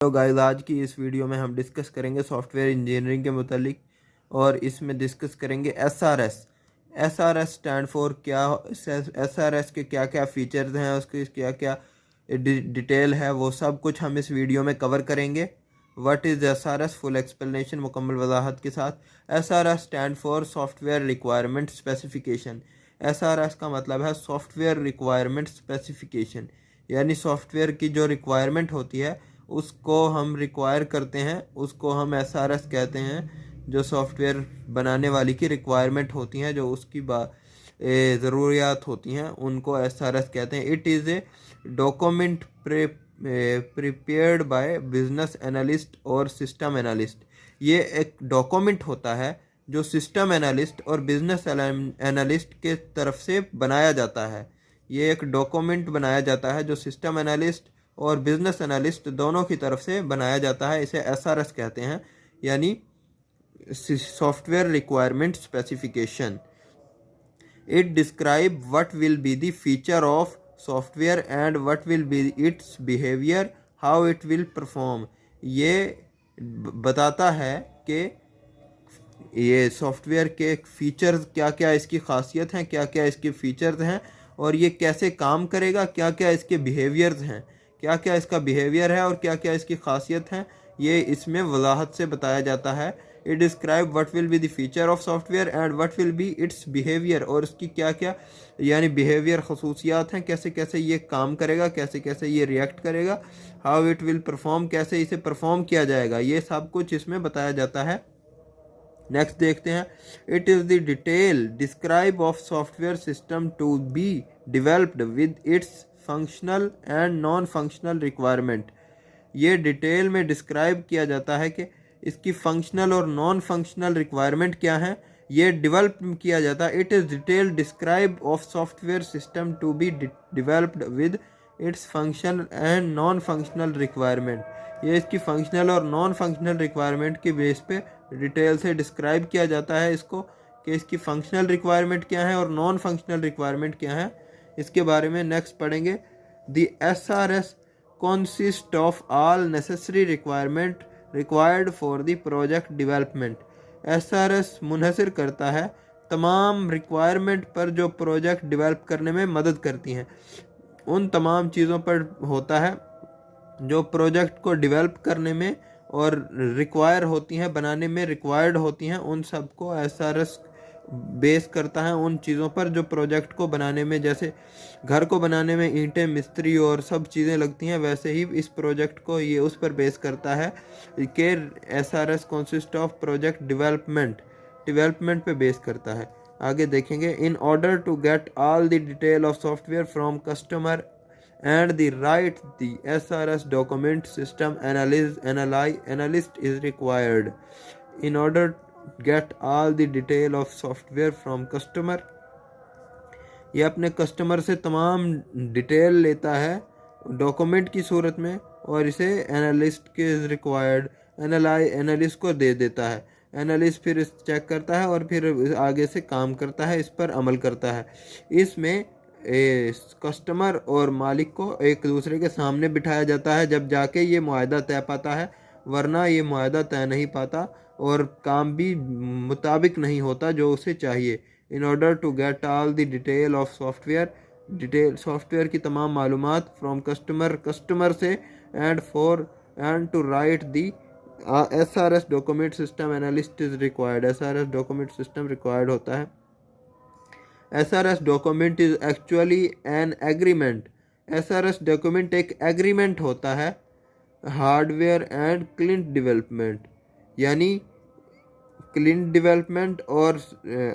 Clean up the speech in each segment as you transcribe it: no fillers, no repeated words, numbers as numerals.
तो गाइस, आज की इस वीडियो में हम डिस्कस करेंगे सॉफ्टवेयर इंजीनियरिंग के मुतालिक। और इसमें डिस्कस करेंगे एसआरएस। एसआरएस स्टैंड फॉर क्या, एसआरएस के क्या क्या फीचर्स हैं, उसकी क्या क्या डिटेल है, वो सब कुछ हम इस वीडियो में कवर करेंगे। What is SRS, full explanation मुकम्मल वजाहत के साथ। SRS stand for software requirement specification. SRS का मतलब है सॉफ्टवेयर रिक्वायरमेंट स्पेसिफिकेशन, यानी सॉफ्टवेयर की जो रिक्वायरमेंट होती है उसको हम रिक्वायर करते हैं, उसको हम एसआरएस कहते हैं। जो सॉफ्टवेयर बनाने वाली की रिक्वायरमेंट होती हैं, जो उसकी ज़रूरियात होती हैं, उनको एसआरएस कहते हैं। It is a document prepared by business analyst और सिस्टम एनालिस्ट। ये एक डॉक्यूमेंट होता है जो सिस्टम एनालिस्ट और बिजनेस एनालिस्ट के तरफ से बनाया जाता है। ये एक डॉक्यूमेंट बनाया जाता है जो सिस्टम एनालिस्ट और बिजनेस एनालिस्ट दोनों की तरफ से बनाया जाता है। इसे एसआरएस कहते हैं, यानी software requirement specification. It describe what will be the feature of software and what will be it's behaviour, how it will perform. ये बताता है कि ये सॉफ्टवेयर के फीचर्स क्या क्या इसकी खासियत हैं, क्या क्या इसके फीचर्स हैं, और ये कैसे काम करेगा, क्या क्या इसके बिहेवियर्स हैं, क्या क्या इसका बिहेवियर है और क्या क्या इसकी खासियत हैं। ये इसमें वजाहत से बताया जाता है। It describe what will be the feature of software and what will be it's behaviour, और इसकी क्या क्या यानी बिहेवियर खसूसियात हैं, कैसे कैसे ये काम करेगा, कैसे कैसे ये रिएक्ट करेगा। हाउ इट विल परफॉर्म, कैसे इसे परफॉर्म किया जाएगा, ये सब कुछ इसमें बताया जाता है। नेक्स्ट देखते हैं। It is the detail describe of software system to be developed with its functional and non functional requirement. ये डिटेल में डिस्क्राइब किया जाता है कि इसकी फंक्शनल और नॉन फंक्शनल रिक्वायरमेंट क्या है, ये डिवेल्प किया जाता है। It is detail describe of software system to be developed with its function and non functional requirement. ये इसकी फंक्शनल और नॉन फंक्शनल रिक्वायरमेंट के बेस पे डिटेल से डिस्क्राइब किया जाता है इसको, कि इसकी फंक्शनल रिक्वायरमेंट क्या है और नॉन फंक्शनल रिक्वायरमेंट क्या है। इसके बारे में नेक्स्ट पढ़ेंगे। The SRS consist of all necessary requirement required for the project development। SRS मुनहसर करता है तमाम रिक्वायरमेंट पर जो प्रोजेक्ट डेवलप करने में मदद करती हैं। उन तमाम चीज़ों पर होता है जो प्रोजेक्ट को डेवलप करने में और रिक्वायर होती हैं, बनाने में रिक्वायर्ड होती हैं, उन सब को एसआरएस बेस करता है। उन चीज़ों पर जो प्रोजेक्ट को बनाने में, जैसे घर को बनाने में ईंटें, मिस्त्री और सब चीज़ें लगती हैं, वैसे ही इस प्रोजेक्ट को ये उस पर बेस करता है कि SRS consist of project development पे बेस करता है। आगे देखेंगे। In order to get all the detail of software from customer and the right the SRS document system analyst is required in order to get all the detail of software from customer। ये अपने customer से तमाम detail लेता है document की सूरत में, और इसे एनालिस्ट के रिक्वायर्ड एनालिस्ट को दे देता है। एनालिस्ट फिर इस चेक करता है और फिर आगे से काम करता है, इस पर अमल करता है। इसमें कस्टमर और मालिक को एक दूसरे के सामने बिठाया जाता है, जब जाके ये मुआहदा तय पाता है, वरना ये मुआहदा तय नहीं पाता और काम भी मुताबिक नहीं होता जो उसे चाहिए। In order to get all the detail of software की तमाम मालूमात फ्रॉम कस्टमर से, and to write the SRS document system analyst is required. SRS document system required होता है। SRS document is actually an agreement. SRS document एक agreement होता है hardware and client development, यानी क्लिंट डेवलपमेंट और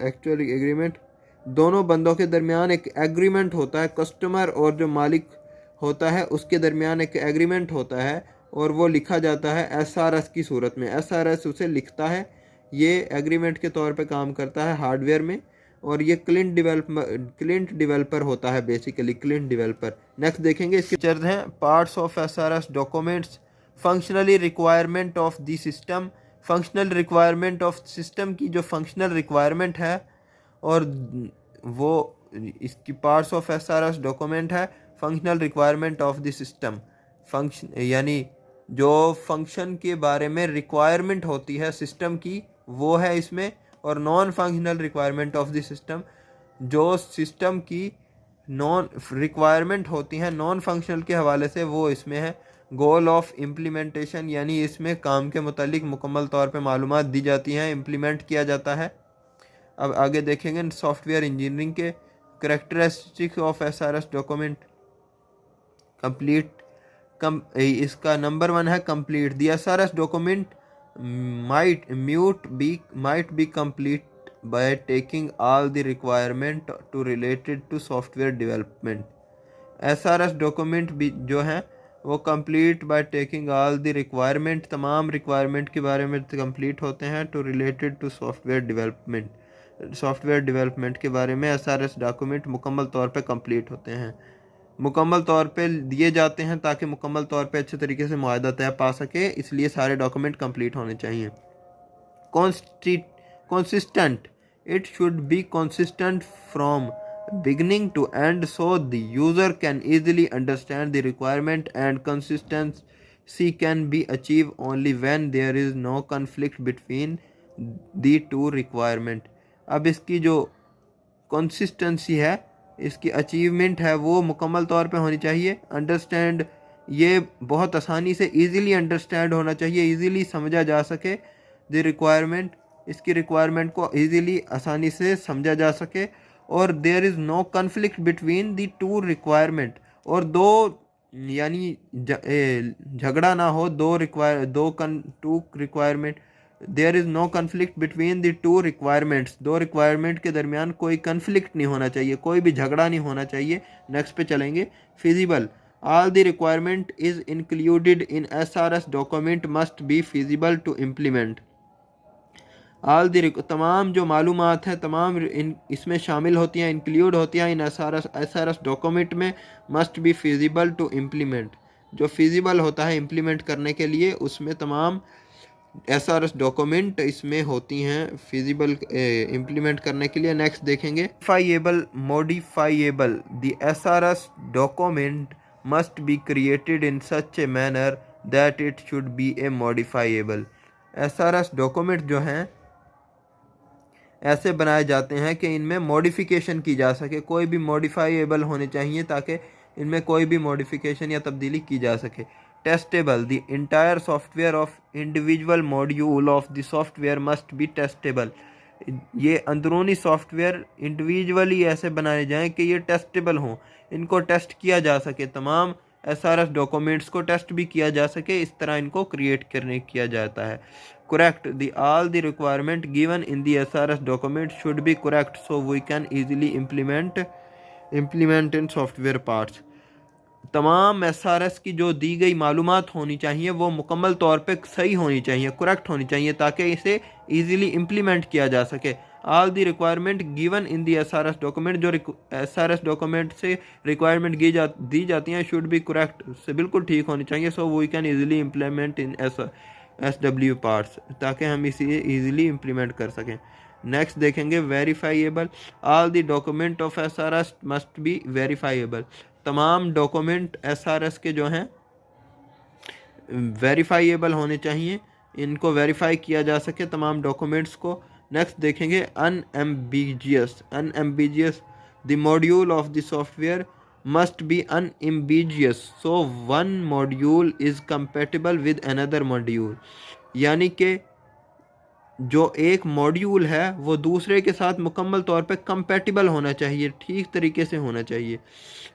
actually agreement दोनों बंदों के दरमियान एक एग्रीमेंट होता है। कस्टमर और जो मालिक होता है उसके दरमियान एक एग्रीमेंट होता है, और वो लिखा जाता है SRS की सूरत में। SRS उसे लिखता है, ये एग्रीमेंट के तौर पे काम करता है हार्डवेयर में, और ये क्लिंट डेवलपर होता है, बेसिकली क्लिंट डेवलपर। नेक्स्ट देखेंगे इसके फीचर्स हैं। Parts of SRS documents. Functionally requirement of the system. Functional requirement of system की जो फंक्शनल रिक्वायरमेंट है, और वो इसकी पार्ट्स ऑफ एसआरएस डॉक्यूमेंट है functional requirement of the system. Function यानी जो फंक्शन के बारे में रिक्वायरमेंट होती है सिस्टम की वो है इसमें, और non functional requirement of the system, जो सिस्टम की नॉन रिक्वायरमेंट होती हैं नॉन फंक्शनल के हवाले से, वो इसमें है। गोल ऑफ इम्प्लीमेंटेशन, यानी इसमें काम के मुतालिक मुकम्मल तौर पे मालूमात दी जाती हैं, इम्प्लीमेंट किया जाता है। अब आगे देखेंगे सॉफ्टवेयर इंजीनियरिंग के characteristics of SRS document. Complete इसका नंबर 1 है complete. The SRS document might be complete by taking all the requirement to related to software development। SRS document भी जो है वो complete by taking all the requirement, तमाम requirement के बारे में कंप्लीट होते हैं, to related to software development, software development के बारे में एसआरएस डॉक्यूमेंट मुकम्मल तौर पे कंप्लीट होते हैं, मुकम्मल तौर पे दिए जाते हैं ताकि मुकम्मल तौर पे अच्छे तरीके से मुआहदा तय पा सके, इसलिए सारे डॉक्यूमेंट कंप्लीट होने चाहिए। consistent, it should be consistent from beginning to end so the user can easily understand the requirement, and consistency can be achieved only when there is no conflict between the two requirement। अब इसकी जो consistency है, इसकी achievement है, वो मुकम्मल तौर पे होनी चाहिए। अंडरस्टैंड, ये बहुत आसानी से इजीली अंडरस्टैंड होना चाहिए, इजीली समझा जा सके द रिक्वायरमेंट, इसकी रिक्वायरमेंट को इजीली आसानी से समझा जा सके, और there is no conflict between the two requirement, और दो यानी झगड़ा ना हो two requirement, there is no conflict between the two requirements, दो रिक्वायरमेंट के दरमियान कोई कन्फ्लिक्ट नहीं होना चाहिए, कोई भी झगड़ा नहीं होना चाहिए। नेक्स्ट पे चलेंगे। Feasible, all the requirement is included in SRS document must be feasible to implement। all the तमाम जो मालूमात हैं तमाम इसमें शामिल होती हैं, इंक्लूड होती हैं इन SRS डॉक्यूमेंट में, must be feasible to implement, जो फिजिबल होता है इम्प्लीमेंट करने के लिए, उसमें तमाम SRS डॉक्यूमेंट इसमें होती हैं फिजिबल इम्प्लीमेंट करने के लिए। नेक्स्ट देखेंगे modifiable, the SRS document must be created in such a manner that it should be a modifiable। SRS document जो हैं ऐसे बनाए जाते हैं कि इनमें मॉडिफिकेशन की जा सके, कोई भी मॉडिफाइएबल होने चाहिए ताकि इनमें कोई भी मॉडिफिकेशन या तब्दीली की जा सके। Testable, the entire software of individual module of the software must B testable, ये अंदरूनी सॉफ्टवेयर इंडिविजुअली ऐसे बनाए जाएं कि ये टेस्टेबल हों, इनको टेस्ट किया जा सके, तमाम एसआरएस डॉक्यूमेंट्स को टेस्ट भी किया जा सके, इस तरह इनको क्रिएट किया जाता है। Correct, the all the requirement given in the SRS document should be correct so we can easily implement in software parts. तमाम एसआरएस की जो दी गई मालूमात होनी चाहिए वो मुकम्मल तौर पे सही होनी चाहिए, करेक्ट होनी चाहिए, ताकि इसे ईजिली इम्प्लीमेंट किया जा सके। All the requirement given in the SRS document, जो SRS डॉक्यूमेंट से रिक्वायरमेंट दी जाती हैं, शुड बी करेक्ट, से बिल्कुल ठीक होनी चाहिए, so we can easily implement in SW parts, ताकि हम इसे ईजिली इम्प्लीमेंट कर सकें। नेक्स्ट देखेंगे verifiable, all the document of SRS must be verifiable, तमाम डॉक्यूमेंट SRS के जो हैं वेरीफाइएबल होने चाहिए, इनको वेरीफाई किया जा सके तमाम डॉक्यूमेंट्स को। नेक्स्ट देखेंगे unambiguous, the module of the software must be unambiguous so one module is compatible with another module, यानी कि जो एक मॉड्यूल है वो दूसरे के साथ मुकम्मल तौर पे कंपेटिबल होना चाहिए, ठीक तरीके से होना चाहिए,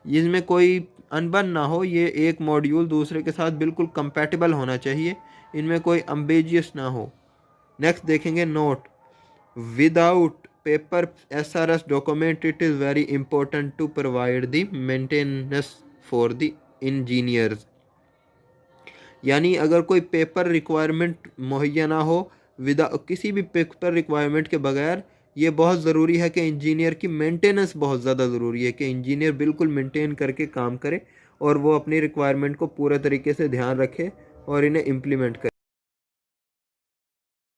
इसमें कोई अनबन ना हो, ये एक मॉड्यूल दूसरे के साथ बिल्कुल कंपेटिबल होना चाहिए, इनमें कोई अम्बेजियस ना हो। नेक्स्ट देखेंगे note, without paper SRS document it is very important to provide the maintenance for the engineers, यानी अगर कोई पेपर रिक्वायरमेंट मुहैया ना हो, किसी भी पेपर रिक्वायरमेंट के बगैर, ये बहुत ज़रूरी है कि इंजीनियर की मेंटेनेंस बहुत ज़्यादा ज़रूरी है कि इंजीनियर बिल्कुल मेंटेन करके काम करे और वो अपनी रिक्वायरमेंट को पूरे तरीके से ध्यान रखे और इन्हें इम्प्लीमेंट करे।